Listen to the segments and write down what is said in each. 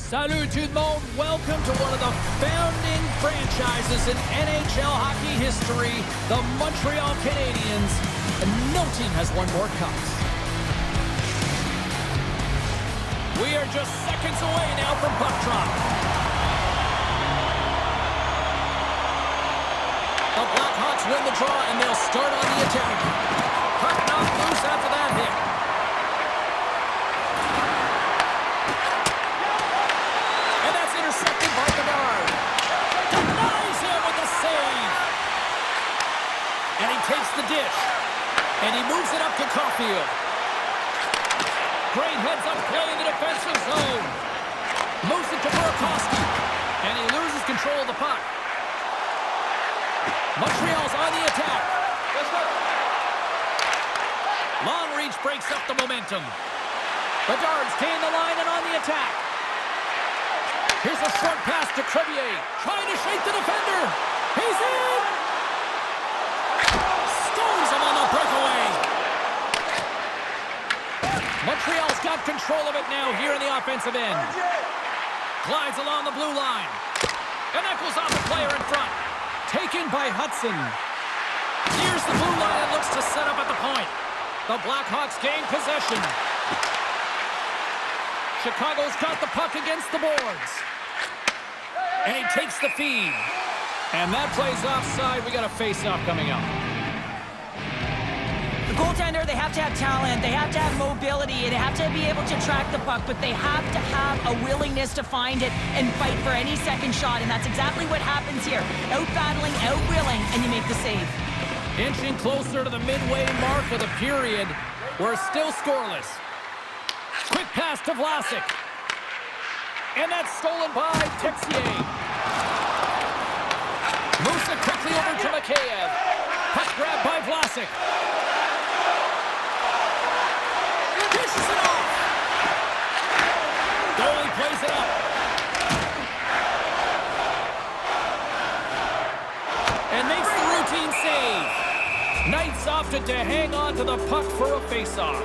Salut tout le monde. Welcome to one of the founding franchises in NHL hockey history, the Montreal Canadiens. And no team has won more cups. We are just seconds away now from puck drop. The Blackhawks win the draw and they'll start on the attack. Puck knocked loose after that hit. Intercepted by Bedard. Denies him with the save. And he takes the dish. And he moves it up to Caulfield. Great heads-up play in the defensive zone. Moves it to Burakovsky. And he loses control of the puck. Montreal's on the attack. Long reach breaks up the momentum. Bedard's gained the line and on the attack. Here's a short pass to Crevier. Trying to shake the defender. He's in! Stones him on the breakaway. Montreal's got control of it now here in the offensive end. Glides along the blue line. And that goes off the player in front. Taken by Hudson. Nears the blue line and looks to set up at the point. The Blackhawks gain possession. Chicago's got the puck against the boards. And he takes the feed. And that play's offside. We got a face-off coming up. The goaltender, they have to have talent. They have to have mobility. They have to be able to track the puck. But they have to have a willingness to find it and fight for any second shot. And that's exactly what happens here. Out-battling, out-willing, and you make the save. Inching closer to the midway mark of the period. We're still scoreless. Quick pass to Vlasic. And that's stolen by Texier. Moves it quickly over to Mikheyev. Puck grab by Vlasic. Dishes it off. Goalie plays it up. And makes the routine save. Knights opted to hang on to the puck for a face-off.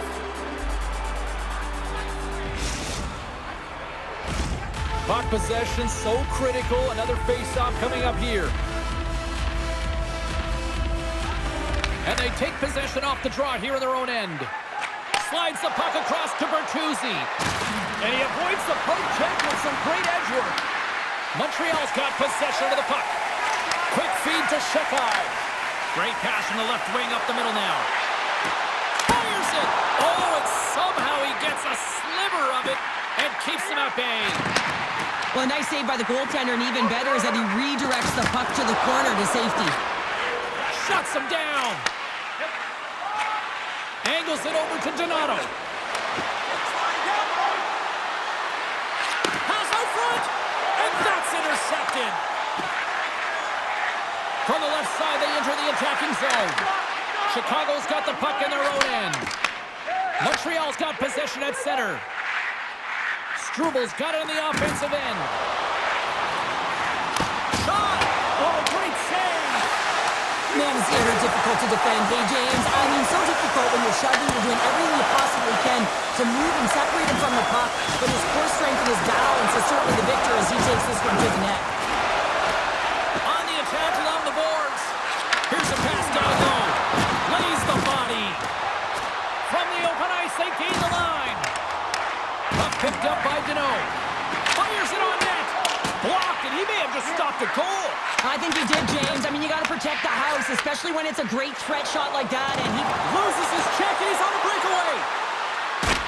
Puck possession so critical. Another face-off coming up here. And they take possession off the draw here in their own end. Slides the puck across to Bertuzzi. And he avoids the poke check with some great edge work. Montreal's got possession of the puck. Quick feed to Shekai. Great pass from the left wing up the middle now. Fires it. Oh, and somehow he gets a sliver of it and keeps him at bay. Well, a nice save by the goaltender, and even better is that he redirects the puck to the corner to safety. Shuts him down. Angles it over to Donato. Pass out front, and that's intercepted. From the left side, they enter the attacking zone. Chicago's got the puck in their own end. Montreal's got possession at center. Strubal's got it on the offensive end. Shot! Oh, great save! Man, it's very difficult to defend. Hey, James, I mean, so difficult when you're shoving, you're doing everything you possibly can to move and separate him from the puck. But his core strength and his balance is certainly the victor as he takes this one to the net. On the attack along the boards. Here's a pass down low. Lays the body. From the open ice, they gain the line. Puck picked up by Deneau. Fires it on net. Blocked, and he may have just stopped a goal. I think he did, James. I mean, you got to protect the house, especially when it's a great threat shot like that. And he loses his check, and he's on the breakaway.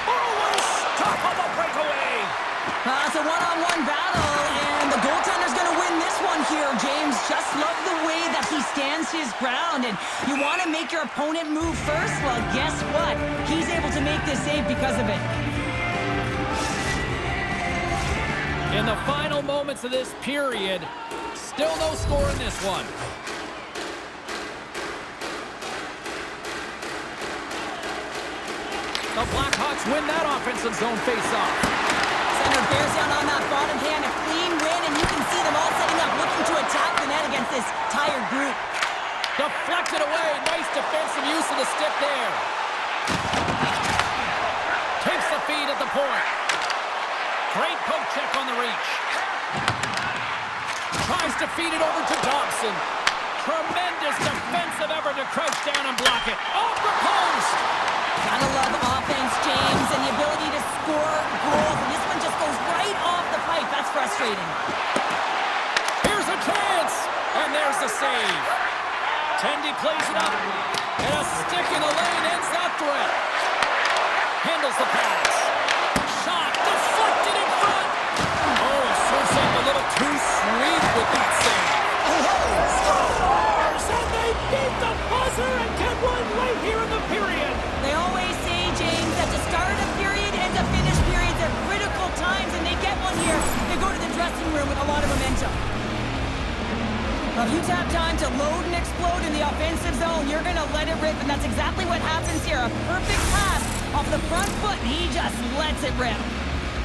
Oh, what a stop on the breakaway. It's a one-on-one battle, and the goaltender's going to win this one here, James. Just love the way that he stands his ground. And you want to make your opponent move first? Well, guess what? He's able to make this save because of it. In the final moments of this period, still no score in this one. The Blackhawks win that offensive zone face-off. Center bears down on that bottom hand, a clean win, and you can see them all setting up, looking to attack the net against this tired group. Deflected away. Nice defensive use of the stick there. Takes the feed at the point. Great poke check on the reach. defeated over to Dobson. Tremendous defensive effort to crouch down and block it. Off the post! Gotta love offense, James, and the ability to score goals. And this one just goes right off the pipe. That's frustrating. Here's a chance! And there's the save. Tendy plays it up. And a stick in the lane ends that threat. Handles the pass. Shot deflected in front. Oh, serves up a little too sweet with that save. Scores! And they beat the buzzer and get one right here in the period. They always say, James, that the start of period and the finish periods are critical times, and they get one here. They go to the dressing room with a lot of momentum. Well, if you have time to load and explode in the offensive zone, you're going to let it rip, and that's exactly what happens here. A perfect pass off the front foot, and he just lets it rip.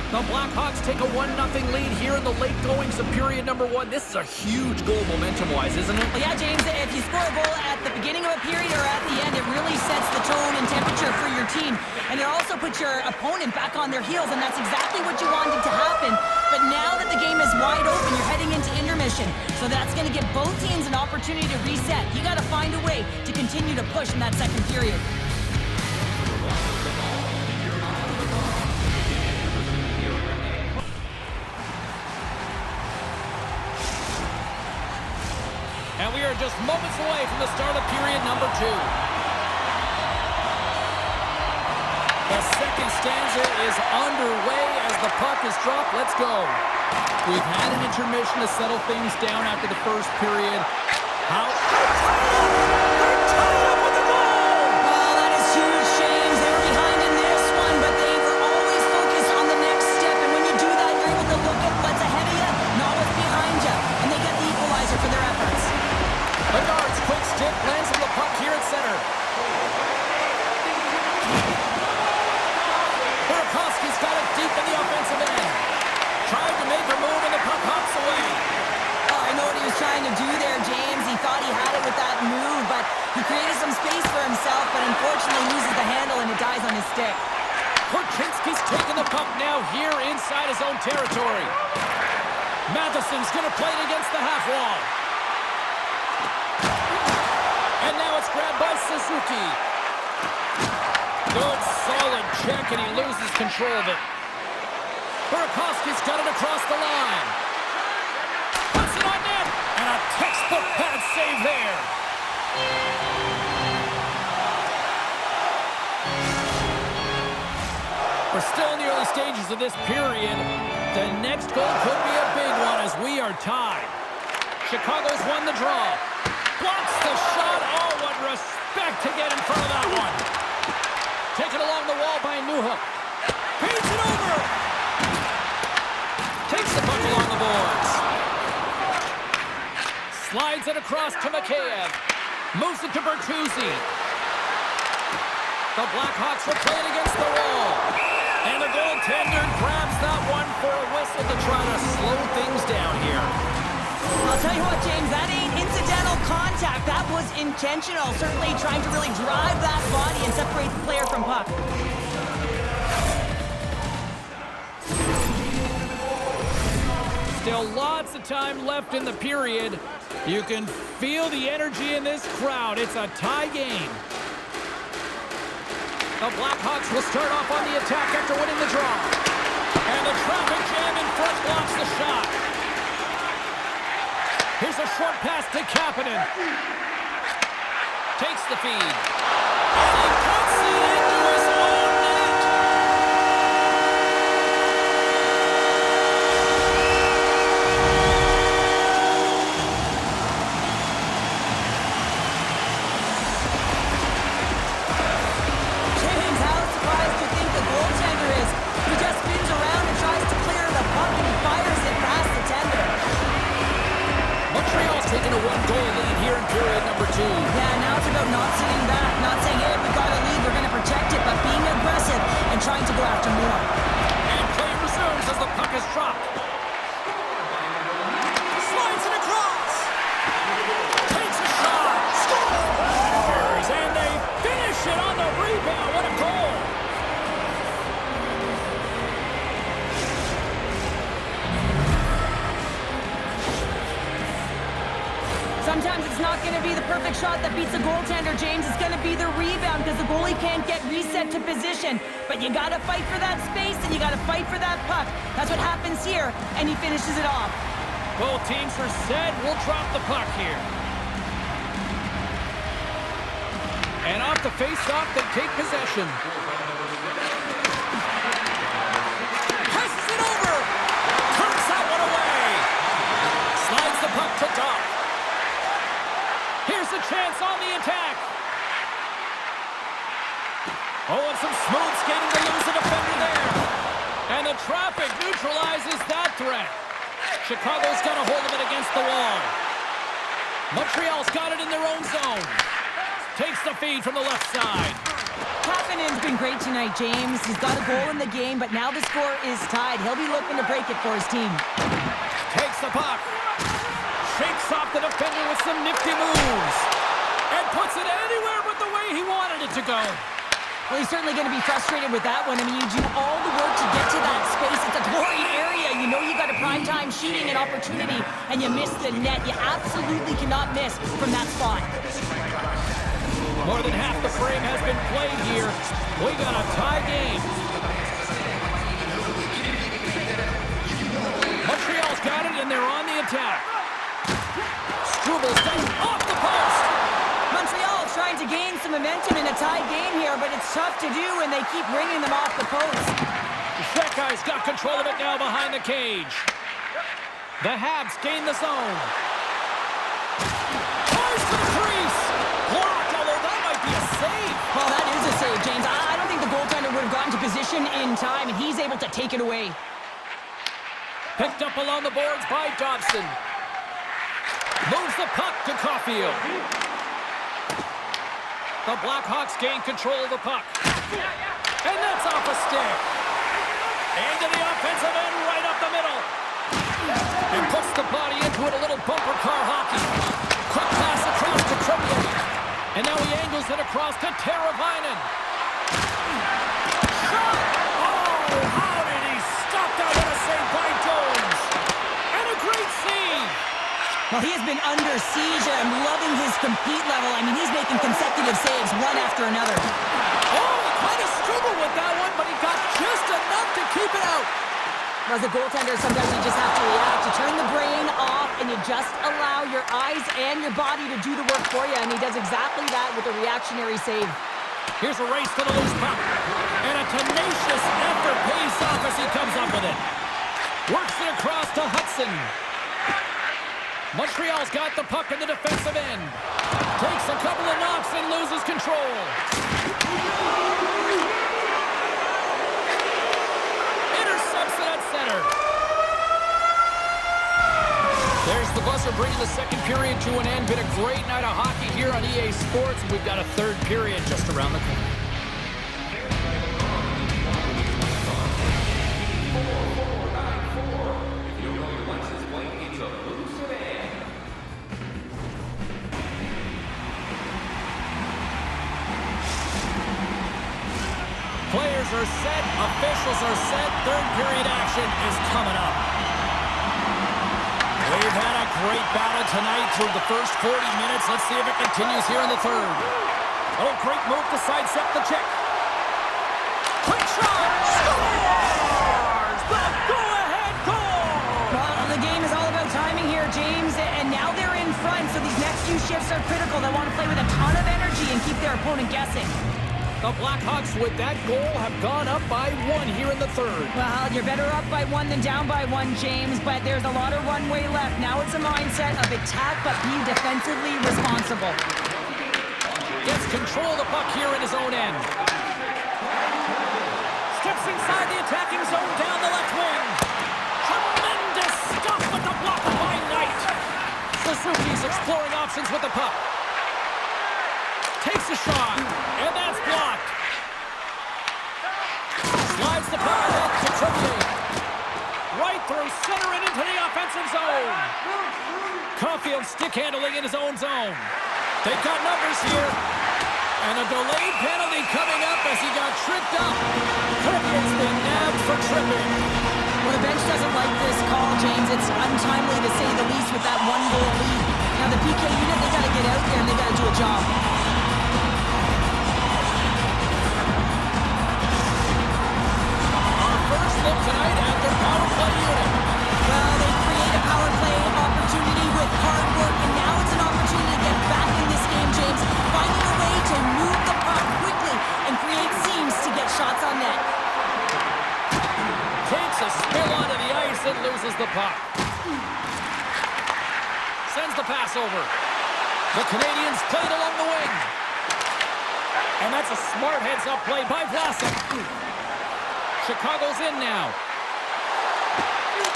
The Blackhawks take a 1-0 lead here in the late goings of period number 1. This is a huge goal momentum-wise, isn't it? Well, yeah, James, if you score a goal at the beginning of a period or at the end, it really sets the tone and temperature for your team. And it also puts your opponent back on their heels, and that's exactly what you wanted to happen. But now that the game is wide open, you're heading into intermission. So that's going to give both teams an opportunity to reset. You got to find a way to continue to push in that second period. And we are just moments away from the start of period number 2. The second stanza is underway as the puck is dropped. Let's go. We've had an intermission to settle things down after the first period. How? They're tied up with the goal! Oh, that is huge, James. They were behind in this one, but they were always focused on the next step. And when you do that, you're able to look at what's ahead of you, not what's behind you. And they get the equalizer for their efforts. Bedard's quick stick lands on the puck here at center. Burakovsky's got it deep in the offensive end. Tried to make a move and the puck hops away. Oh, I know what he was trying to do there, James. He thought he had it with that move, but he created some space for himself, but unfortunately loses the handle and it dies on his stick. Korchinski's taking the puck now here inside his own territory. Matheson's going to play it against the half wall. And now it's grabbed by Suzuki. Good, solid check, and he loses control of it. Burakovsky's got it across the line. Puts it on net, and a textbook pad save there. We're still in the early stages of this period. The next goal could be a big one as we are tied. Chicago's won the draw. Blocks the shot. Oh, what respect to get in front of that one. Taken along the wall by Newhook. Paints it over. Takes the puck along the boards. Slides it across to Mikheyev. Moves it to Bertuzzi. The Blackhawks will play it against the wall. And the goaltender grabs that one for a whistle to try to slow things down here. I'll tell you what, James, that ain't incidental contact. That was intentional. Certainly trying to really drive that body and separate the player from puck. Still lots of time left in the period. You can feel the energy in this crowd. It's a tie game. The Blackhawks will start off on the attack after winning the draw. And the traffic jam in front blocks the shot. Here's a short pass to Kapanen. Takes the feed. And he puts it into his own net. James, how surprised do you think the goaltender is? He just spins around and tries to clear the puck and he fires it past the tender. Montreal's taking a 1-goal lead here in period number 2. Yeah, now it's about not sitting back, not saying, hey, we got a lead, we're going to protect it, but being aggressive and trying to go after more. And play resumes as the puck is dropped. Slides it across. Takes a shot. Scores! And they finish it on the rebound. What a goal! sometimes it's not going to be the perfect shot that beats a goaltender, James. It's going to be the rebound because the goalie can't get reset to position. But you got to fight for that space and you got to fight for that puck. That's what happens here, and he finishes it off. Both teams are set. We'll drop the puck here. And off the face-off, they take possession. Passes it over. Turns that one away. Slides the puck to top. Here's a chance on the attack. Oh, and some smooth skating to lose the defender there. And the traffic neutralizes that threat. Chicago's got a hold of it against the wall. Montreal's got it in their own zone. Takes the feed from the left side. Kapanen's been great tonight, James. He's got a goal in the game, but now the score is tied. He'll be looking to break it for his team. Takes the puck. Shakes off the defender with some nifty moves. And puts it anywhere but the way he wanted it to go. Well, he's certainly going to be frustrated with that one. I mean, you do all the work to get to that space. It's a gory area. You know you got a primetime shooting and opportunity, and you miss the net. You absolutely cannot miss from that spot. More than half the frame has been played here. We got a tie game. Montreal's got it, and they're on the attack. Strubles down off the post. Montreal trying to gain some momentum in a tie game here, but it's tough to do, and they keep bringing them off the post. Shekai's got control of it now behind the cage. The Habs gain the zone. Tries to the crease. Blocked, although that might be a save. Well, that is a save, James. I don't think the goaltender would have gotten to position in time, and he's able to take it away. Picked up along the boards by Dobson. Moves the puck to Caulfield. The Blackhawks gain control of the puck. And that's off a stick. Into the offensive end, right up the middle. He puts the body into it, a little bumper car hockey. Quick pass across to Tremblay. And now he angles it across to Teravainen. Shot! Oh, how did he stop that? What a save by Jones. And a great save. Well, he has been under siege. I'm loving his compete level. I mean, he's making consecutive saves one after another. Oh, he kind of struggled with that one, but he got just enough to keep it out. As a goaltender, sometimes you just have to react. You turn the brain off, and you just allow your eyes and your body to do the work for you, and he does exactly that with a reactionary save. Here's a race to the loose puck. And a tenacious effort pays off as he comes up with it. Works it across to Hudson. Montreal's got the puck in the defensive end. Takes a couple of knocks and loses control. Intercepts it at center. There's the buzzer bringing the second period to an end. Been a great night of hockey here on EA Sports. We've got a third period just around the corner. Players are set, officials are set, third period action is coming up. We've had a great battle tonight through the first 40 minutes. Let's see if it continues here in the third. Oh, great move to sidestep the check. Quick shot! Scores! The go-ahead goal! Well, the game is all about timing here, James, and now they're in front, so these next few shifts are critical. They want to play with a ton of energy and keep their opponent guessing. The Blackhawks, with that goal, have gone up by one here in the third. Well, you're better up by one than down by one, James, but there's a lot of runway left. Now it's a mindset of attack, but be defensively responsible. Gets control of the puck here in his own end. Steps inside the attacking zone down the left wing. Tremendous stuff with the block by Knight. Suzuki's exploring options with the puck. Takes a shot, and that's blocked. Slides the puck ahead to Tremblay. Right through center and into the offensive zone. Caulfield stick handling in his own zone. They've got numbers here. And a delayed penalty coming up as he got tripped up. Tremblay's been nabbed for tripping. Well, the bench doesn't like this call, James. It's untimely to say the least with that one-goal lead. Now the PK unit, they got to get out there and they got to do a job. Our first look tonight at their power play unit. Well, they create a power play opportunity with hard work, and now it's an opportunity to get back in this game, James. Finding a way to move the puck quickly and create seams to get shots on net. Takes a spill onto the ice and loses the puck. Sends the pass over. The Canadians play it along the wing. And that's a smart heads-up play by Vlasic. Chicago's in now.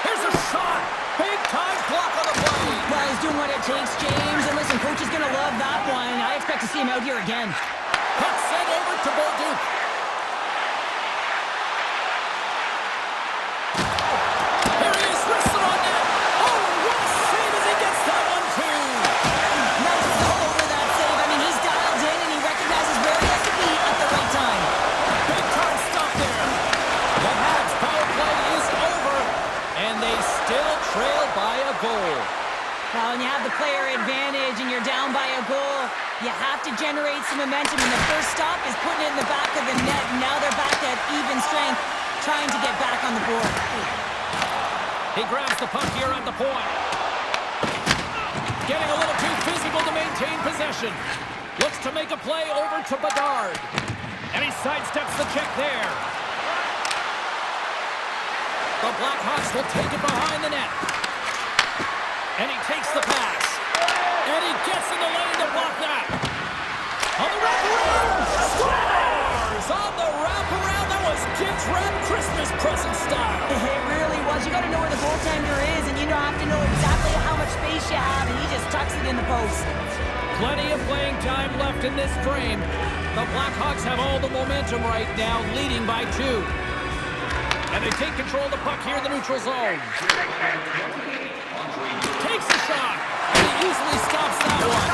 Here's a shot. Big-time block on the play. Well, he's doing what it takes, James. And listen, coach is going to love that one. I expect to see him out here again. Puck sent over to Bolduc. Here he is, wrestling on net. Oh, what a save as he gets that one, too. Nice all over that save. I mean, he's dialed in and he recognizes where he has to be at the right time. Big-time stop there. The Habs power play is over, and they still trail by a goal. Well, when you have the player advantage and you're down by a goal, you have to generate some momentum. And the first stop is putting it in the back of the net. And now they're back at even strength, trying to get back on the board. He grabs the puck here at the point. Getting a little too physical to maintain possession. Looks to make a play over to Bedard. And he sidesteps the check there. The Blackhawks will take it behind the net. And he takes the pass. And he gets in the lane to block that. On the wraparound. Scores! On the wraparound. That was Gibbs wrap Christmas present style. It really was. You got to know where the goaltender is, and you have to know exactly how much space you have, and he just tucks it in the post. Plenty of playing time left in this frame. The Blackhawks have all the momentum right now, leading by 2. And they take control of the puck here in the neutral zone. Takes a shot. And he easily stops that one.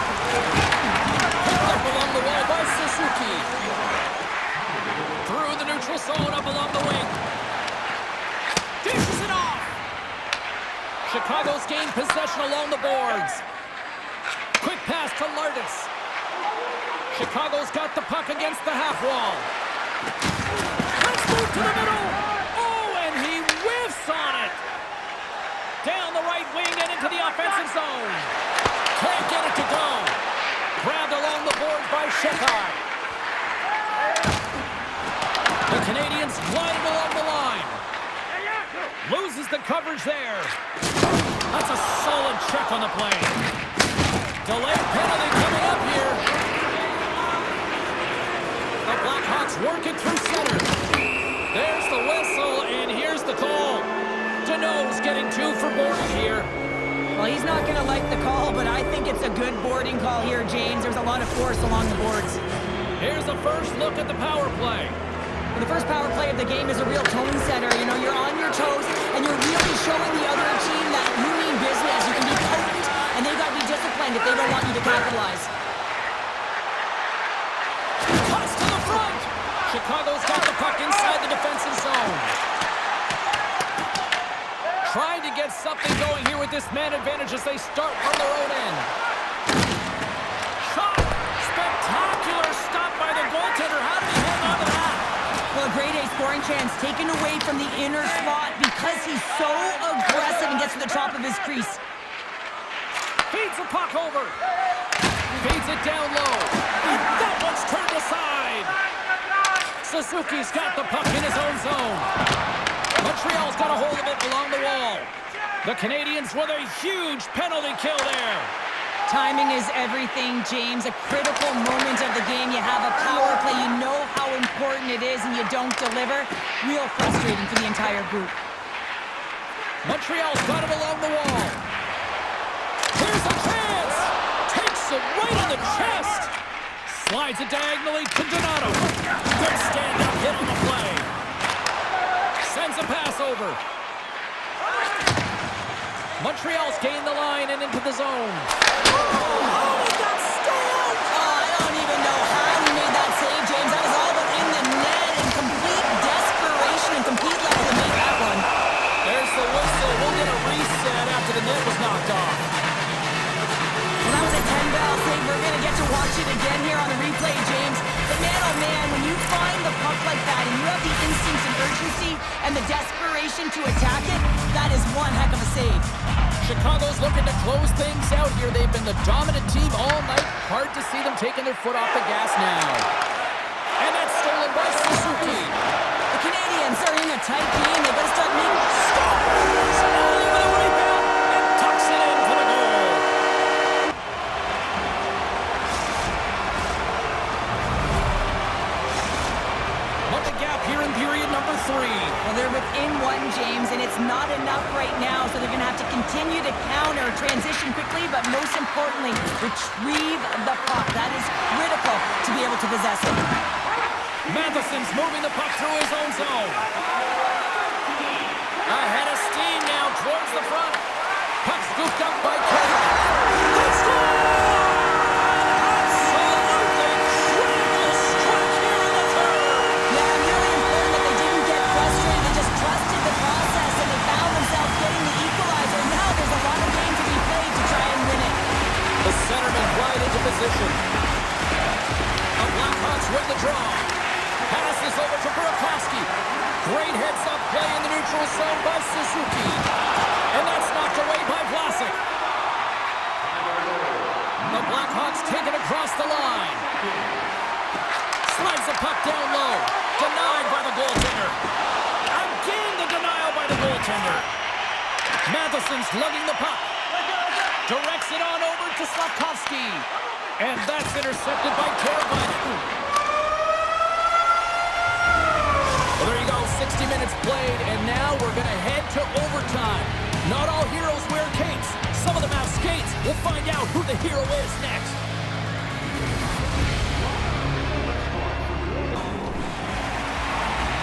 Picked up along the wall by Suzuki. Through the neutral zone, up along the wing. Dishes it off. Chicago's gained possession along the boards. Quick pass to Lardis. Chicago's got the puck against the half wall. Let's move to the middle. Oh, and he whiffs on it. Down the right wing and into the offensive zone. Can't get it to go. Grabbed along the boards by Shekhar. The Canadians gliding along the line. Loses the coverage there. That's a solid check on the play. Delayed penalty coming up here. The Blackhawks work it through center. There's the whistle, and here's the call. Deneau's getting 2 for boarding here. Well, he's not going to like the call, but I think it's a good boarding call here, James. There's a lot of force along the boards. Here's the first look at the power play. The first power play of the game is a real tone setter. You know, you're on your toes, and you're really showing the other team that you mean business. You can be potent, and they've got to be disciplined if they don't want you to capitalize. Toss to the front. Chicago's got the puck inside the defensive zone. Trying to get something going here with this man advantage as they start from their own end. Shot! Spectacular stop by the goaltender. How did he hang on to that? Well, a grade A scoring chance taken away from the inner slot because he's so aggressive and gets to the top of his crease. Feeds the puck over. Feeds it down low. And that one's turned aside. Suzuki's got the puck in his own zone. Montreal's got a hold of it along the wall. The Canadians with a huge penalty kill there. Timing is everything, James. A critical moment of the game. You have a power play. You know how important it is, and you don't deliver. Real frustrating for the entire group. Montreal's got it along the wall. Here's a chance. Takes it right on the chest. Slides it diagonally to Donato. Good stand-up hit on the play. Sends a pass over. Montreal's gained the line and into the zone. Oh, he got stopped! Oh, I don't even know how he made that save, James. That was all but in the net in complete desperation and complete level to make that one. There's the whistle. We'll get a reset after the net was knocked off. get to watch it again here on the replay, James. But man, oh man, when you find the puck like that and you have the instinct and urgency and the desperation to attack it, that is one heck of a save. Chicago's looking to close things out here. They've been the dominant team all night. Hard to see them taking their foot off the gas now. And that's stolen by Suzuki. The Canadians are in a tight game. They gotta start making Scores! Only with a rebound and tucks it in for the goal. What a gap here in period number 3. Well, they're within one, James, and it's not enough right now, so they're going to have to continue to counter, transition quickly, but most importantly, retrieve the puck. That is critical to be able to possess it. Matheson's moving the puck through his own zone. Ahead of steam now towards the front. Puck scooped up by Kevin. They score! Absolutely critical strike here in the third. Yeah, really important that they didn't get frustrated. They just trusted the process, and they found themselves getting the equalizer. Now there's a lot of game to be played to try and win it. The centerman right into position. The Blackhawks win the draw. Passes over to Burakovsky. Great heads-up play in the neutral zone by Suzuki. And that's knocked away by Vlasic. The Blackhawks take it across the line. Slides the puck down low. Denied by the goaltender. Again the denial by the goaltender. Matheson's lugging the puck. Directs it on over to Slavkovsky. And that's intercepted by Teravainen. Well, there you go, 60 minutes played, and now we're going to head to overtime. Not all heroes wear capes. Some of them have skates. We'll find out who the hero is next.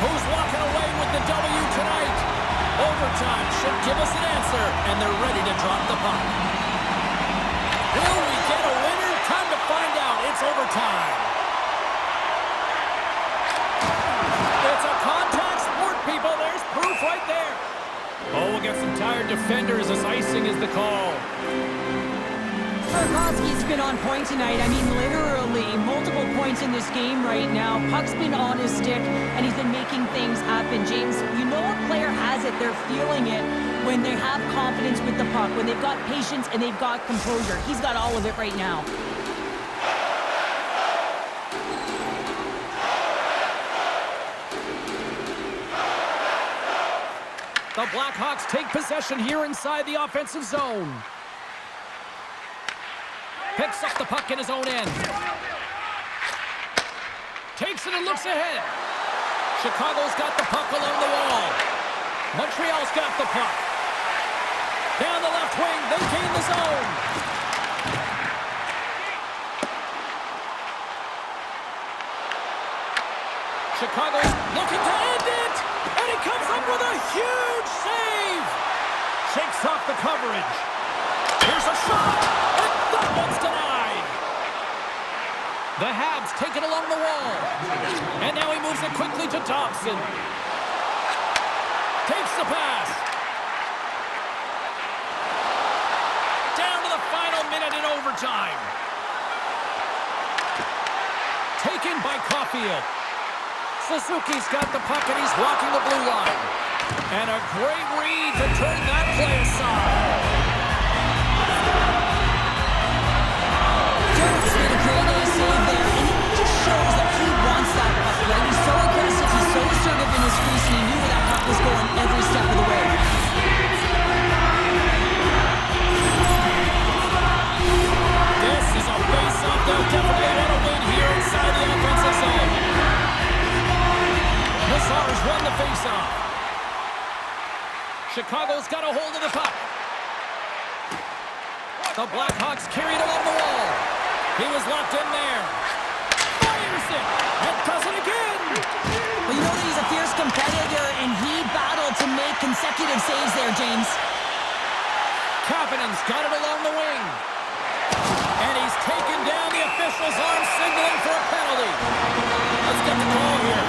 Who's walking away with the W tonight? Overtime should give us an answer, and they're ready to drop the puck. Will we get a winner? Time to find out. It's overtime. It's a contact sport, people. There's proof right there. Oh, we'll get some tired defenders as icing is the call. Burakovsky's been on point tonight. I mean, literally multiple points in this game right now. Puck's been on his stick, and he's been making things happen. James, you know a player has it. They're feeling it when they have confidence with the puck, when they've got patience and they've got composure. He's got all of it right now. The Blackhawks take possession here inside the offensive zone. Picks up the puck in his own end. Takes it and looks ahead. Chicago's got the puck along the wall. Montreal's got the puck. Down the left wing, they gain the zone. Chicago's looking to end it. And he comes up with a huge save. Shakes off the coverage. Here's a shot. And that one's denied. The Habs take it along the wall. And now he moves it quickly to Thompson. Takes the pass. Down to the final minute in overtime. Taken by Caulfield. Suzuki's got the puck and he's walking the blue line. And a great read to turn that play aside. Jones made a great save there, and it just shows that he wants that puck, right? He's so aggressive, he's so assertive in his crease, and he knew where that puck was going every step of the way. This is a face-off. They'll definitely want to win here inside the offensive zone. Mazar's won the face-off. Chicago's got a hold of the puck. The Blackhawks carried along the wall. He was locked in there. Fires it. And does it again. Well, you know that he's a fierce competitor, and he battled to make consecutive saves there, James. Kapanen's got it along the wing. And he's taken down. The official's arm signaling for a penalty. Let's get the call here.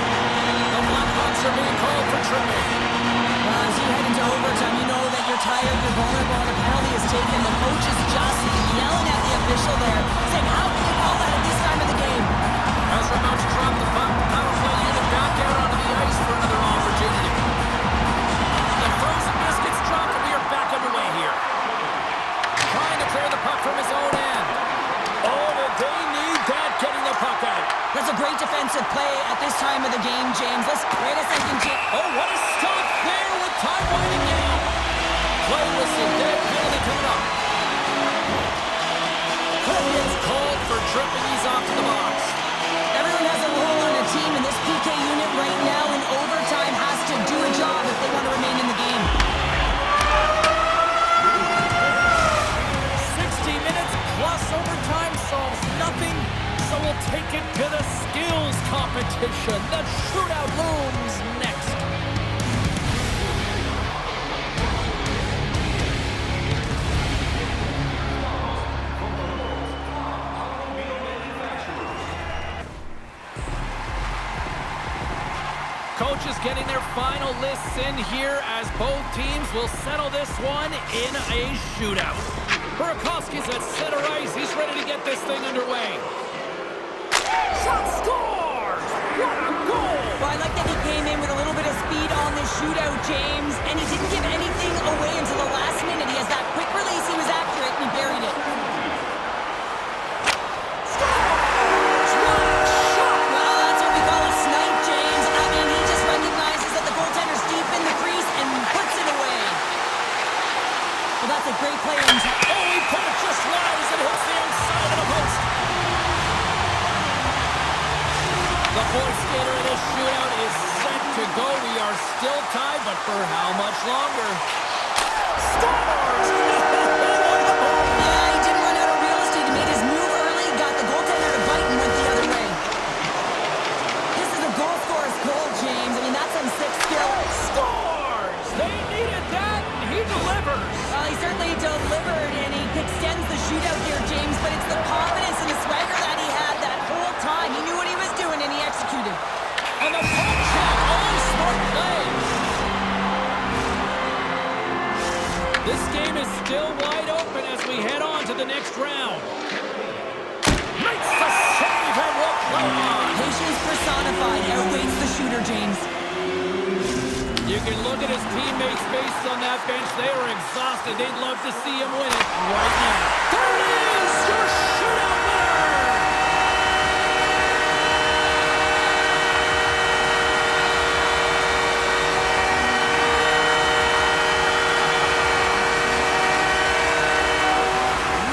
The Blackhawks are being called for tripping. Well, as you head into overtime, you know that you're tired, you're vulnerable, and a penalty is taken. The coach is just yelling at the official there, saying, how can you call time of the game, James. Wait a second, James. Oh, what a stop there with time winding down. Play whistle, dead penalty coming up. It's called for tripping. He's off to the box. Everyone has a role on a team, and this PK unit right now in overtime has to do a job if they want to remain in the game. 60 minutes plus overtime solves nothing, so we'll take it to the skills competition. The shootout looms next. Coaches getting their final lists in here as both teams will settle this one in a shootout. Burakovsky's at center ice. He's ready to get this thing underway. Shot scores! What a goal! Well, I like that he came in with a little bit of speed on this shootout, James, and he didn't give anything away until the last minute. He has that quick release. He was accurate, and he buried it. That's a great play. Oh, he put it just wide as it hits the inside of the post. The fourth skater in this shootout is set to go. We are still tied, but for how much longer? Scores! Yeah, he didn't run out of real estate. He made his move early, got the goaltender to bite, and went the other way. This is a goal scorer's goal, James. I mean, that's some sick skill. Scores! They needed that, and he delivers. Well, he certainly delivered, and he extends the shootout here, James, but it's the confidence and the swagger that he had that whole time. He knew what he was doing, and he executed. And the poke check. Oh, smart play. This game is still wide open as we head on to the next round. Makes the save and will play on. Patience personified outweighs the shooter, James. You can look at his teammates' faces on that bench. They are exhausted. They'd love to see him win it right now. There it is! Your shootout winner!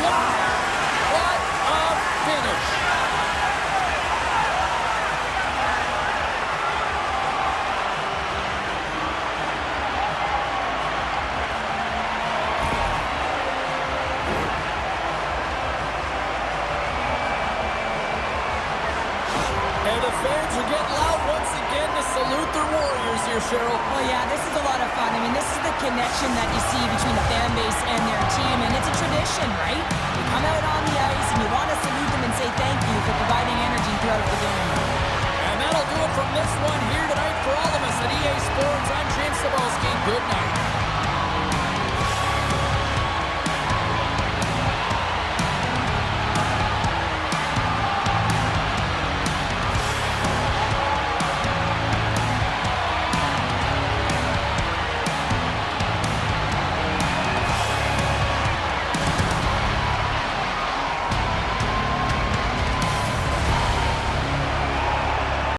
Wow! What a finish! And the fans are getting loud once again to salute their warriors here, Cheryl. Well, yeah, this is a lot of fun. I mean, this is the connection that you see between the fan